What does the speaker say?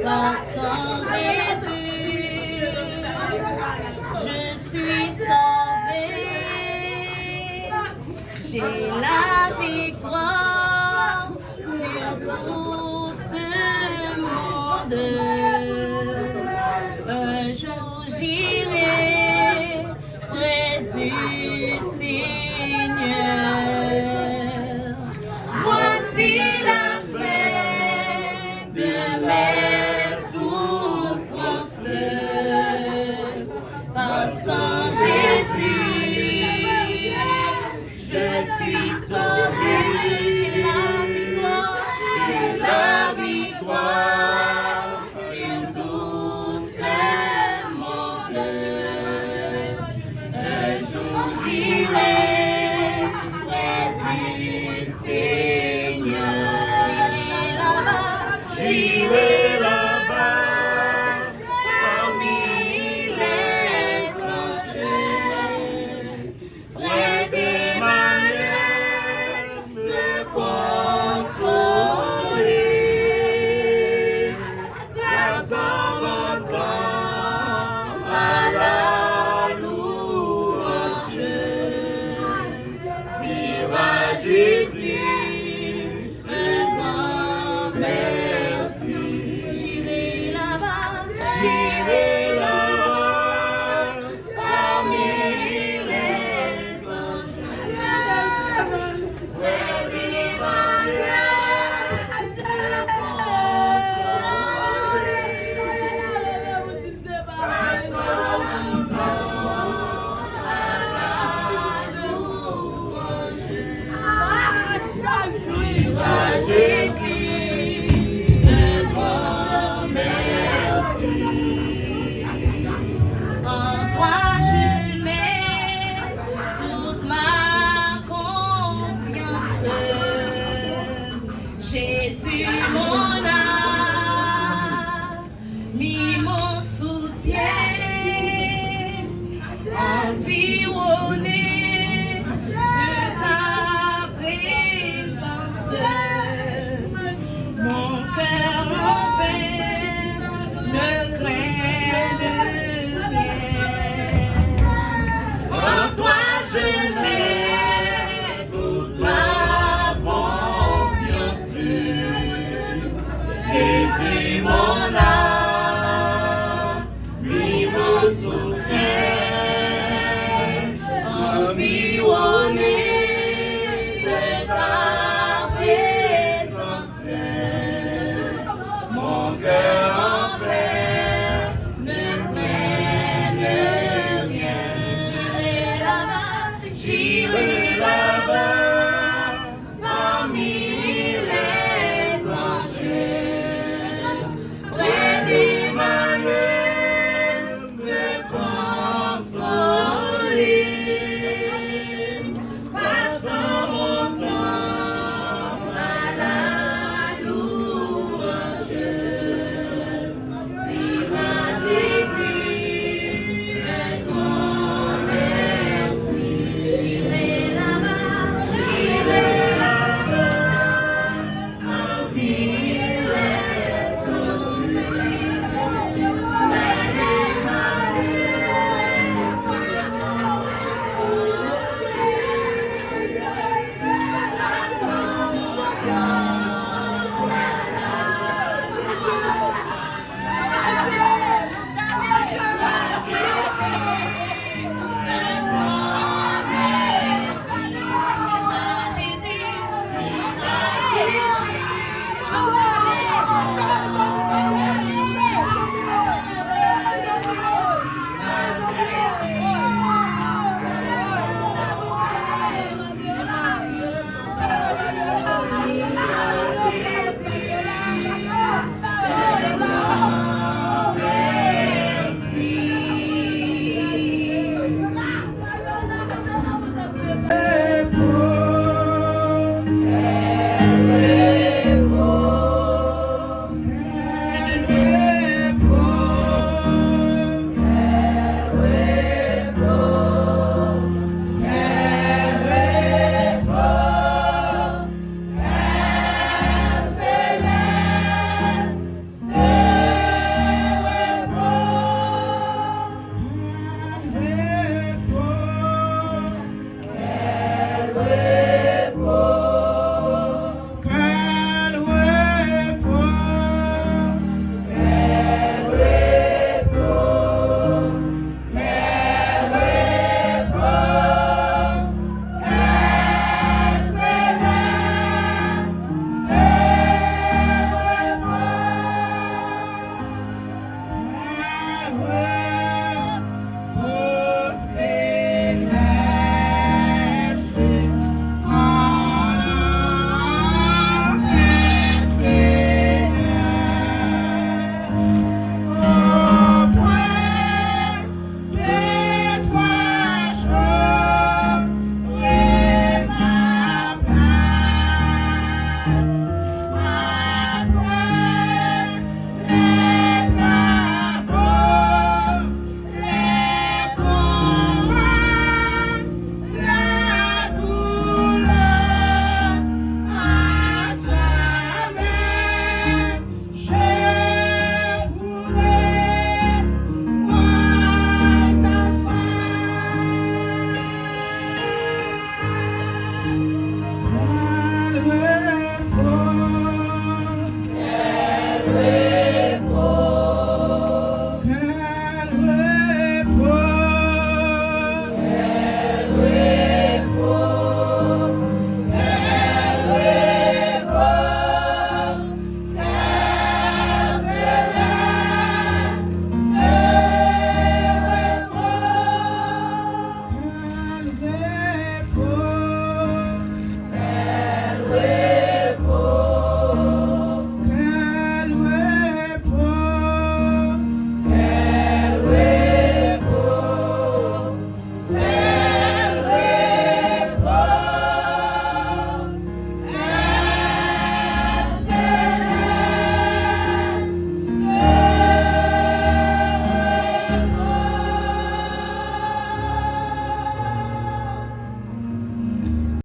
Parce qu'en Jésus, je suis sauvée. J'ai la victoire sur tout ce monde. Un jour j'irai près du Seigneur. Voici la fin de mes souffrances, parce qu'en Jésus, je suis sauvée. J'ai la victoire sur tout ce monde. Un jour j'irai près du Seigneur. J'irai là-bas, parmi les anges, près des malheurs, me consoler. Grâce à mon temps, à la louange, dire à Jésus un grand merci. J'irai là-bas, parmi les anges, près des malheurs, me consoler. Grâce à mon temps, à la louange, dire à Jésus un grand merci. En toi je mets toute ma confiance. Jésus mon ami, mon soutien, environné de ta présence. Mon cœur en paix ne craint de rien. En toi je mets toute ma confiance. Jésus mon ami, mon soutien, environné de ta présence. Mon cœur en paix ne craint de rien. J'irai là-bas, parmi les anges, près des malheurs, me consoler. Passant mon temps à la louange, dire à Jésus un grand merci. J'irai là-bas, parmi